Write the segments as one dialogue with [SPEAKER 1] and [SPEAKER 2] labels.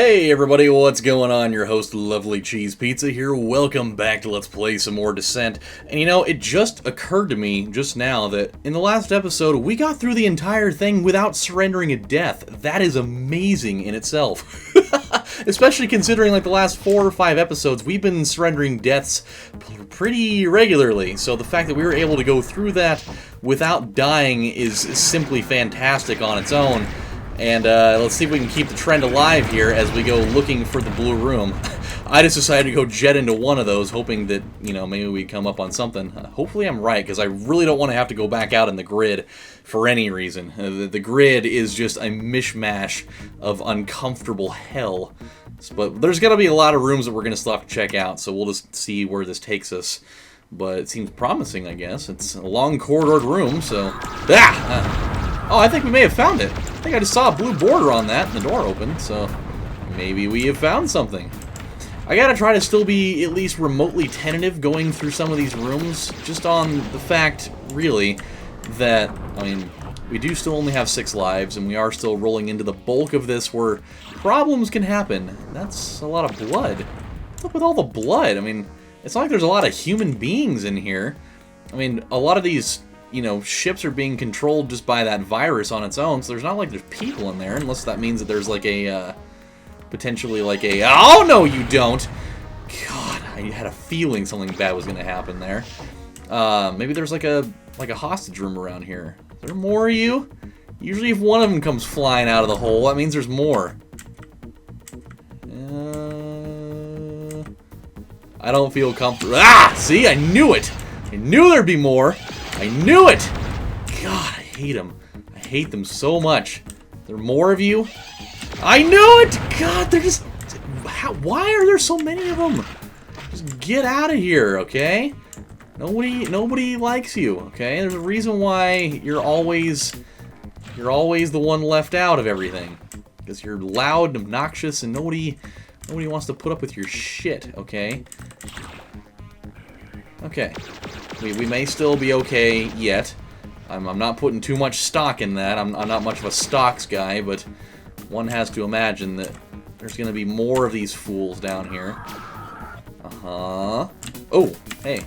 [SPEAKER 1] Hey everybody, what's going on? Your host, LovelyCheesePizza here. Welcome back to Let's Play some more Descent. And you know, it just occurred to me just now that in the last episode, we got through the entire thing without surrendering a death. That is amazing in itself. Especially considering like the last 4 or 5 episodes, we've been surrendering deaths pretty regularly. So the fact that we were able to go through that without dying is simply fantastic on its own. And let's see if we can keep the trend alive here as we go looking for the blue room. I just decided to go jet into one of those, hoping that, you know, maybe we come up on something. Hopefully I'm right, because I really don't want to have to go back out in the grid for any reason. The grid is just a mishmash of uncomfortable hell. But there's got to be a lot of rooms that we're going to still have to check out, so we'll just see where this takes us. But it seems promising, I guess. It's a long corridored room, so... Oh, I think we may have found it. I think I just saw a blue border on that and the door opened, so maybe we have found something. I gotta try to still be at least remotely tentative going through some of these rooms, just on the fact, really, that, I mean, we do still only have 6 lives, and we are still rolling into the bulk of this where problems can happen. That's a lot of blood. What's up with all the blood? I mean, it's not like there's a lot of human beings in here. I mean, a lot of these... you know, ships are being controlled just by that virus on its own, so there's not like there's people in there, unless that means that there's like a, potentially like a, oh no you don't! God, I had a feeling something bad was gonna happen there. Maybe there's like a hostage room around here. Is there more of you? Usually if one of them comes flying out of the hole, that means there's more. I don't feel comfortable. Ah! See? I knew it! I knew there'd be more! I knew it! God, I hate them. I hate them so much. There are more of you? I knew it! God, they're just... why are there so many of them? Just get out of here, okay? Nobody likes you, okay? There's a reason why you're always the one left out of everything. Because you're loud and obnoxious and nobody wants to put up with your shit, okay? Okay. We may still be okay yet. I'm not putting too much stock in that. I'm not much of a stocks guy, but one has to imagine that there's going to be more of these fools down here. Uh-huh. Oh, hey.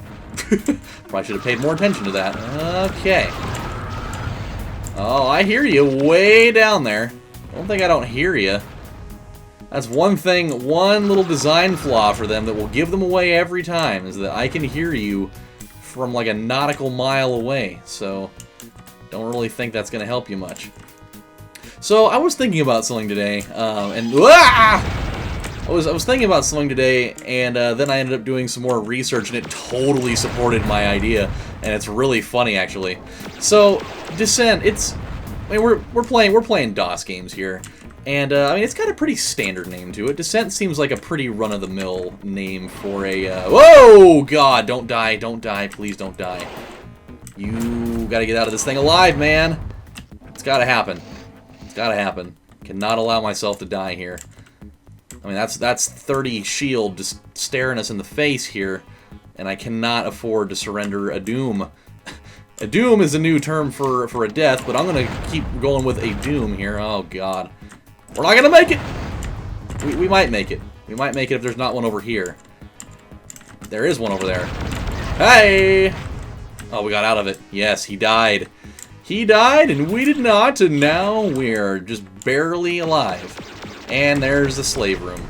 [SPEAKER 1] Probably should have paid more attention to that. Okay. Oh, I hear you way down there. Don't think I don't hear you. That's one thing, one little design flaw for them that will give them away every time, is that I can hear you from like a nautical mile away, so don't really think that's going to help you much. So I was thinking about something today, I was thinking about something today, and then I ended up doing some more research, and it totally supported my idea, and it's really funny actually. So Descent, I mean, we're playing DOS games here. And, I mean, it's got a pretty standard name to it. Descent seems like a pretty run-of-the-mill name for a, whoa! God, don't die, please don't die. You gotta get out of this thing alive, man! It's gotta happen. It's gotta happen. Cannot allow myself to die here. I mean, that's 30 shield just staring us in the face here, and I cannot afford to surrender a doom. A doom is a new term for a death, but I'm gonna keep going with a doom here. Oh, God. We're not gonna make it! We might make it. We might make it if there's not one over here. There is one over there. Hey! Oh, we got out of it. Yes, he died. He died, and we did not, and now we're just barely alive. And there's the slave room.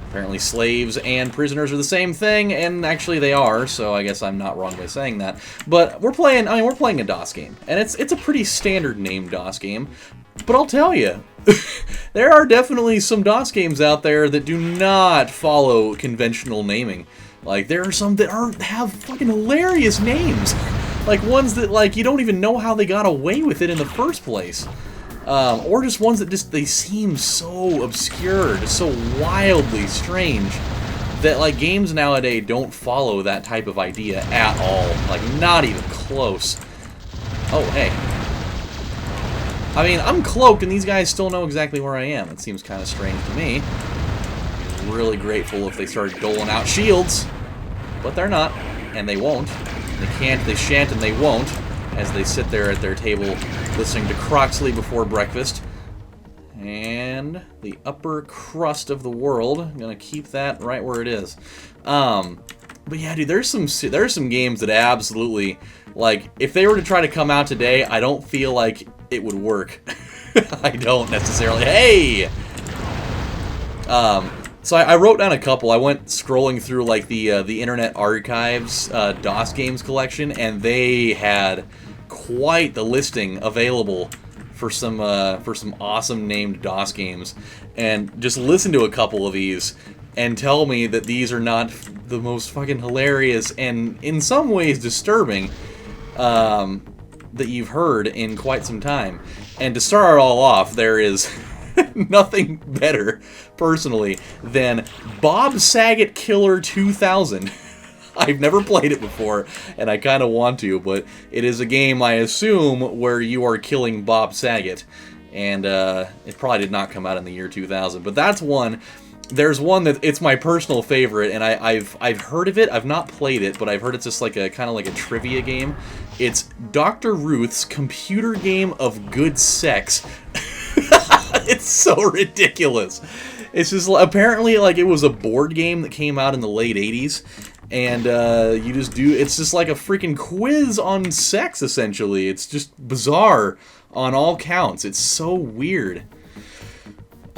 [SPEAKER 1] Apparently slaves and prisoners are the same thing, and actually they are, so I guess I'm not wrong by saying that. But we're playing a DOS game, and it's a pretty standard named DOS game. But I'll tell you, there are definitely some DOS games out there that do not follow conventional naming. Like, there are some that have fucking hilarious names. Like, ones that, like, you don't even know how they got away with it in the first place. Or just ones that they seem so obscure, just so wildly strange, that, like, games nowadays don't follow that type of idea at all. Like, not even close. Oh, hey. I mean, I'm cloaked, and these guys still know exactly where I am. It seems kind of strange to me. I'd be really grateful if they started doling out shields. But they're not, and they won't. They can't, they shan't, and they won't, as they sit there at their table listening to Croxley before breakfast. And and the upper crust of the world. I'm gonna keep that right where it is. But yeah, dude, there's some games that absolutely, like, if they were to try to come out today, I don't feel like it would work. I don't necessarily. Hey! So I wrote down a couple. I went scrolling through, like, the Internet Archive's DOS games collection, and they had quite the listing available for some awesome named DOS games. And just listen to a couple of these and tell me that these are not the most fucking hilarious and in some ways disturbing that you've heard in quite some time. And to start it all off, there is nothing better, personally, than Bob Saget Killer 2000. I've never played it before, and I kind of want to, but it is a game, I assume, where you are killing Bob Saget. And it probably did not come out in the year 2000, but that's one. There's one that it's my personal favorite, and I've heard of it. I've not played it, but I've heard it's just like a kind of like a trivia game. It's Dr. Ruth's Computer Game of Good Sex. It's so ridiculous. It's just apparently like it was a board game that came out in the late 80s, and you just do. It's just like a freaking quiz on sex, essentially. It's just bizarre on all counts. It's so weird.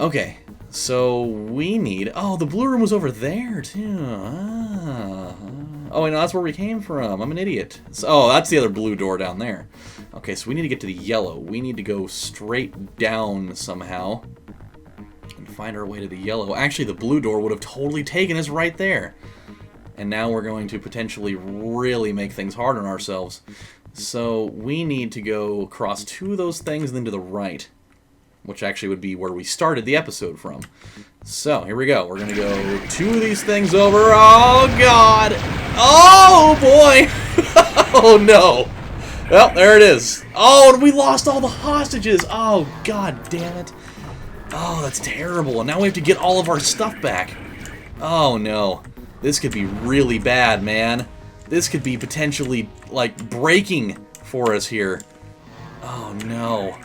[SPEAKER 1] Okay. So we need... Oh, the blue room was over there, too. Oh, wait, no, that's where we came from. I'm an idiot. So, oh, that's the other blue door down there. Okay, so we need to get to the yellow. We need to go straight down somehow and find our way to the yellow. Actually, the blue door would have totally taken us right there. And now we're going to potentially really make things hard on ourselves. So we need to go across two of those things and then to the right, which actually would be where we started the episode from. So, here we go. We're going to go two of these things over. Oh, God! Oh, boy! Oh, no! Well, there it is. Oh, and we lost all the hostages! Oh, God damn it. Oh, that's terrible. And now we have to get all of our stuff back. Oh, no. This could be really bad, man. This could be potentially, like, breaking for us here. Oh, no.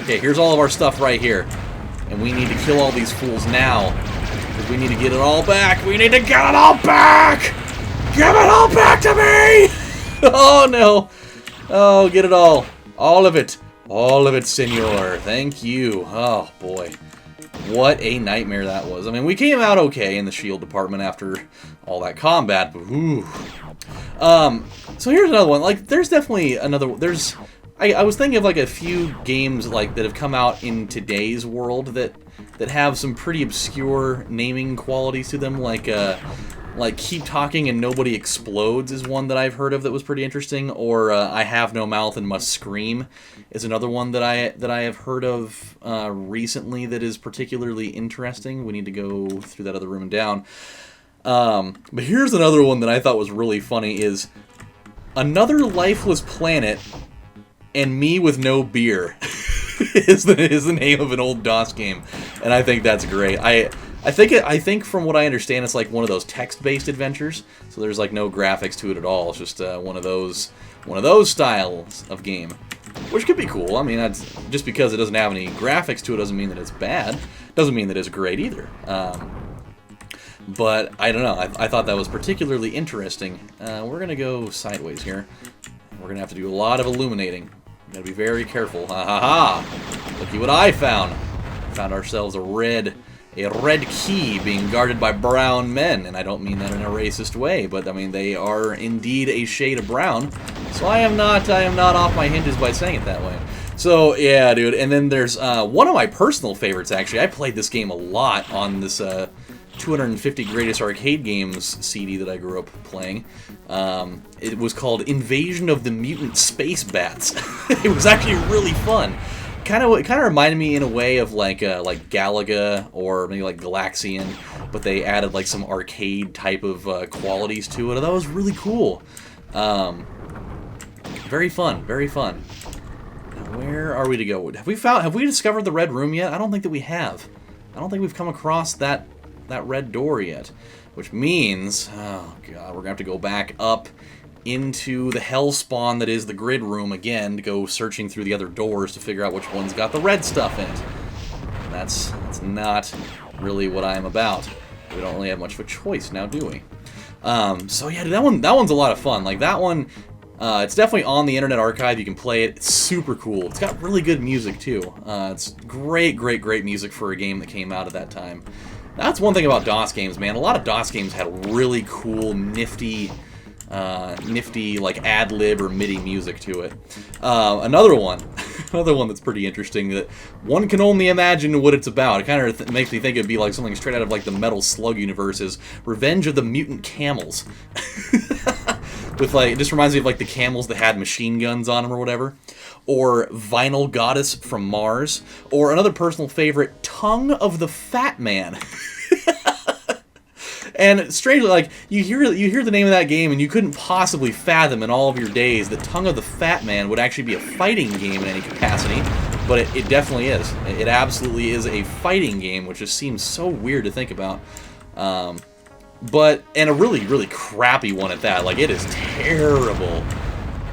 [SPEAKER 1] Okay, here's all of our stuff right here. And we need to kill all these fools now. Because we need to get it all back. We need to get it all back! Give it all back to me! Oh, no. Oh, get it all. All of it. All of it, senor. Thank you. Oh, boy. What a nightmare that was. I mean, we came out okay in the shield department after all that combat, but whew. So here's another one. Like, there's definitely another... There's... I was thinking of like a few games like that have come out in today's world that have some pretty obscure naming qualities to them, like Keep Talking and Nobody Explodes is one that I've heard of that was pretty interesting, or I Have No Mouth and Must Scream is another one that I have heard of recently that is particularly interesting. We need to go through that other room and down. But here's another one that I thought was really funny is Another Lifeless Planet and Me with No Beer is the name of an old DOS game, and I think that's great. I think from what I understand, it's like one of those text-based adventures, so there's like no graphics to it at all. It's just one of those styles of game, which could be cool. I mean, that's, just because it doesn't have any graphics to it doesn't mean that it's bad. Doesn't mean that it's great either. But I don't know. I thought that was particularly interesting. We're gonna go sideways here. We're gonna have to do a lot of illuminating. Gotta be very careful. Ha ha ha! Looky what I found. Found ourselves a red key being guarded by brown men, and I don't mean that in a racist way, but I mean they are indeed a shade of brown. So I am not off my hinges by saying it that way. So yeah, dude. And then there's one of my personal favorites. Actually, I played this game a lot on this 250 Greatest Arcade Games CD that I grew up playing. It was called Invasion of the Mutant Space Bats. It was actually really fun. It kind of reminded me in a way of like Galaga or maybe like Galaxian, but they added like some arcade type of qualities to it. That was really cool. Very fun, very fun. Now, where are we to go? Have we discovered the red room yet? I don't think that we have. I don't think we've come across that red door yet, which means, oh god, we're gonna have to go back up into the hellspawn that is the grid room again to go searching through the other doors to figure out which one's got the red stuff in it. and that's not really what I'm about. We don't really have much of a choice now, do we? So yeah, that one's a lot of fun. Like that one, it's definitely on the Internet Archive. You can play it. It's super cool. It's got really good music too. It's great music for a game that came out at that time. That's one thing about DOS games, man. A lot of DOS games had really cool, nifty like ad-lib or MIDI music to it. Another one that's pretty interesting that one can only imagine what it's about. It kind of makes me think it'd be like something straight out of like the Metal Slug universe. Is Revenge of the Mutant Camels. With like, it just reminds me of like the camels that had machine guns on them or whatever. Or Vinyl Goddess from Mars. Or another personal favorite, Tongue of the Fat Man. And strangely, like, you hear the name of that game and you couldn't possibly fathom in all of your days that Tongue of the Fat Man would actually be a fighting game in any capacity. But it definitely is. It absolutely is a fighting game, which just seems so weird to think about. And a really crappy one at that. Like, it is terrible.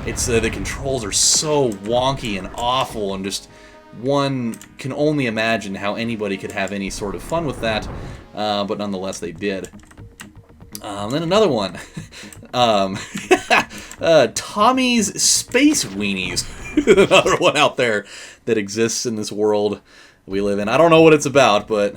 [SPEAKER 1] It's the controls are so wonky and awful, and just one can only imagine how anybody could have any sort of fun with that. But nonetheless, they did. Then another one, Tommy's Space Weenies. Another one out there that exists in this world we live in. I don't know what it's about, but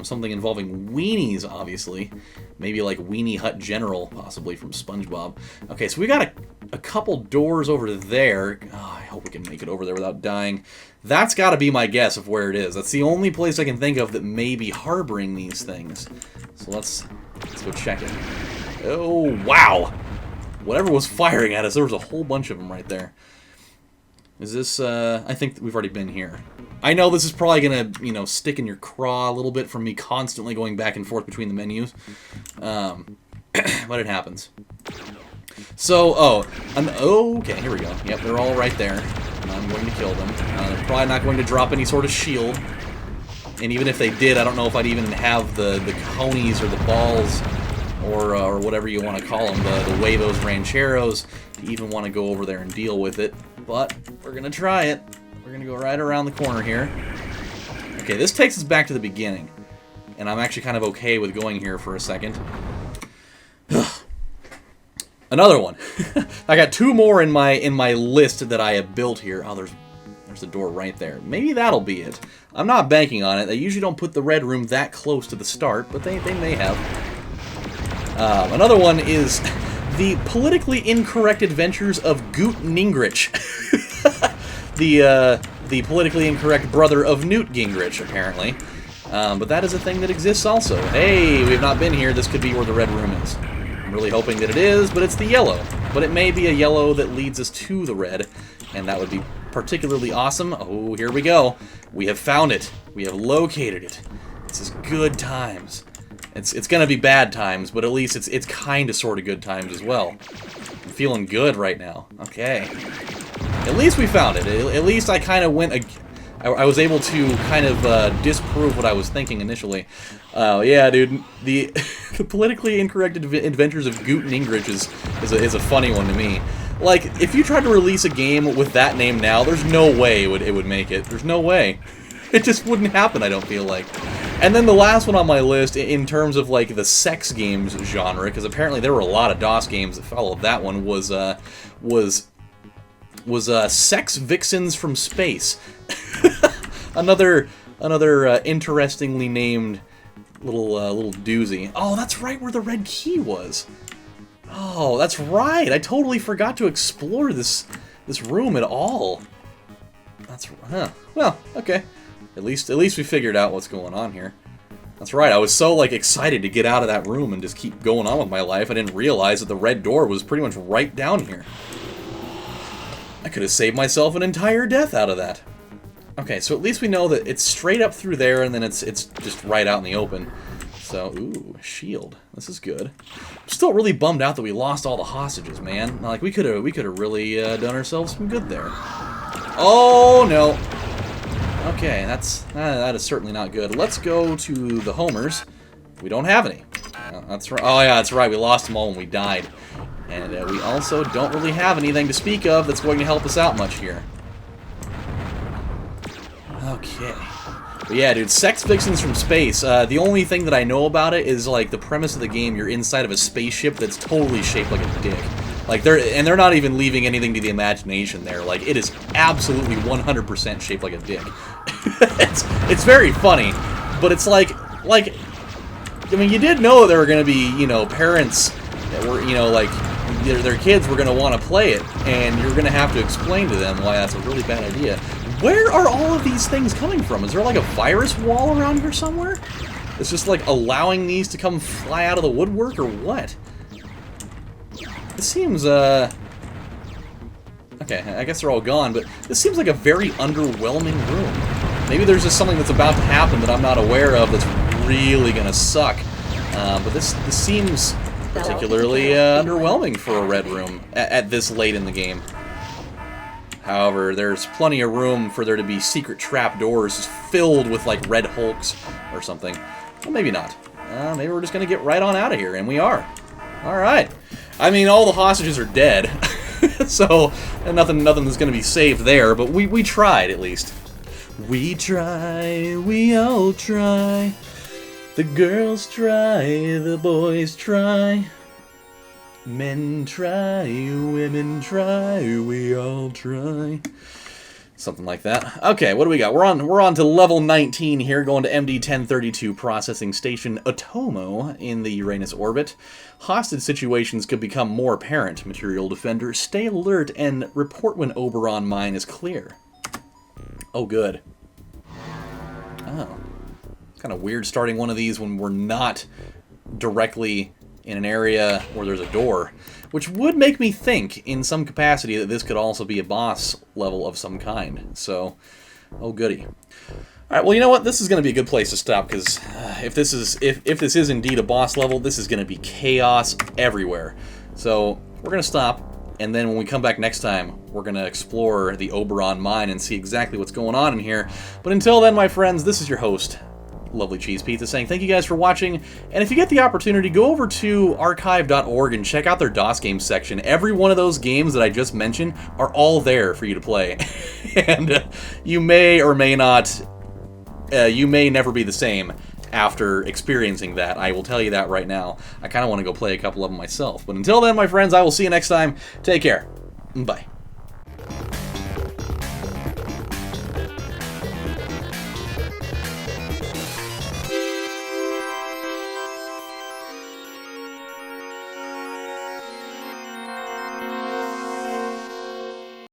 [SPEAKER 1] something involving weenies, obviously. Maybe like Weenie Hut General, possibly from SpongeBob. Okay, so we got a couple doors over there. Oh, I hope we can make it over there without dying. That's got to be my guess of where it is. That's the only place I can think of that may be harboring these things. So let's go check it. Oh, wow! Whatever was firing at us, there was a whole bunch of them right there. Is this, I think we've already been here. I know this is probably gonna, stick in your craw a little bit from me constantly going back and forth between the menus. But it happens. So, okay, here we go. Yep, they're all right there. I'm going to kill them. They're probably not going to drop any sort of shield. And even if they did, I don't know if I'd even have the cojones or the balls or whatever you want to call them, the huevos rancheros, to even want to go over there and deal with it. But we're going to try it. We're going to go right around the corner here. Okay, this takes us back to the beginning. And I'm actually kind of okay with going here for a second. Another one. I got two more in my list that I have built here. Oh, there's the door right there. Maybe that'll be it. I'm not banking on it. They usually don't put the red room that close to the start, but they may have. Another one is the politically incorrect adventures of Goot Gingrich. The politically incorrect brother of Newt Gingrich, apparently. But that is a thing that exists also. Hey, we have not been here. This could be where the red room is. I'm really hoping that it is, but it's the yellow. But it may be a yellow that leads us to the red, and that would be particularly awesome. Oh, here we go. We have found it. We have located it. This is good times. It's gonna be bad times, but at least it's kind of sort of good times as well. I'm feeling good right now. Okay. At least we found it. At least I kind of went... I was able to kind of disprove what I was thinking initially. Yeah, dude, the politically incorrect adventures of Goot Gingrich is a funny one to me. Like, if you tried to release a game with that name now, there's no way it would make it. There's no way. It just wouldn't happen, I don't feel like. And then the last one on my list, in terms of, like, the sex games genre, because apparently there were a lot of DOS games that followed that one, was Sex Vixens from Space. another interestingly named little doozy. Oh, that's right where the red key was. Oh, that's right. I totally forgot to explore this room at all. That's well, okay. At least we figured out what's going on here. That's right. I was so like excited to get out of that room and just keep going on with my life. I didn't realize that the red door was pretty much right down here. I could have saved myself an entire death out of that. Okay, so at least we know that it's straight up through there, and then it's just right out in the open. So, ooh, shield. This is good. I'm still really bummed out that we lost all the hostages, man. Like, we could have really done ourselves some good there. Oh, no. Okay, that is certainly not good. Let's go to the homers. We don't have any. That's right. Oh, yeah, that's right. We lost them all when we died. And we also don't really have anything to speak of that's going to help us out much here. Okay. But yeah, dude, sex vixens from space. The only thing that I know about it is, like, the premise of the game, you're inside of a spaceship that's totally shaped like a dick. Like, they're not even leaving anything to the imagination there. Like, it is absolutely 100% shaped like a dick. it's very funny, but it's like, I mean, you did know there were going to be, you know, parents that were, you know, like, their kids were going to want to play it, and you're going to have to explain to them why that's a really bad idea. Where are all of these things coming from? Is there, like, a virus wall around here somewhere? It's just, like, allowing these to come fly out of the woodwork, or what? This seems, okay, I guess they're all gone, but this seems like a very underwhelming room. Maybe there's just something that's about to happen that I'm not aware of that's really gonna suck. But this seems particularly underwhelming for a red room at this late in the game. However, there's plenty of room for there to be secret trapdoors filled with, like, red hulks or something. Well, maybe not. Maybe we're just gonna get right on out of here, and we are. Alright. I mean, all the hostages are dead, so nothing's going to be saved there, but we tried, at least. We try, we all try. The girls try, the boys try. Men try, women try, we all try. Something like that. Okay, what do we got? We're on to level 19 here, going to MD 1032 Processing Station Otomo in the Uranus orbit. Hostage situations could become more apparent. Material Defender, stay alert and report when Oberon mine is clear. Oh, good. Oh. It's kind of weird starting one of these when we're not directly in an area where there's a door, which would make me think, in some capacity, that this could also be a boss level of some kind. So, oh goody. Alright, well, you know what? This is going to be a good place to stop, because if this is indeed a boss level, this is going to be chaos everywhere. So, we're going to stop, and then when we come back next time, we're going to explore the Oberon mine and see exactly what's going on in here. But until then, my friends, this is your host, LovelyCheesePizza, saying thank you guys for watching, and if you get the opportunity, go over to archive.org and check out their DOS games section. Every one of those games that I just mentioned are all there for you to play. And you may or may not, you may never be the same after experiencing that. I will tell you that right now. I kind of want to go play a couple of them myself. But until then, my friends, I will see you next time. Take care. Bye.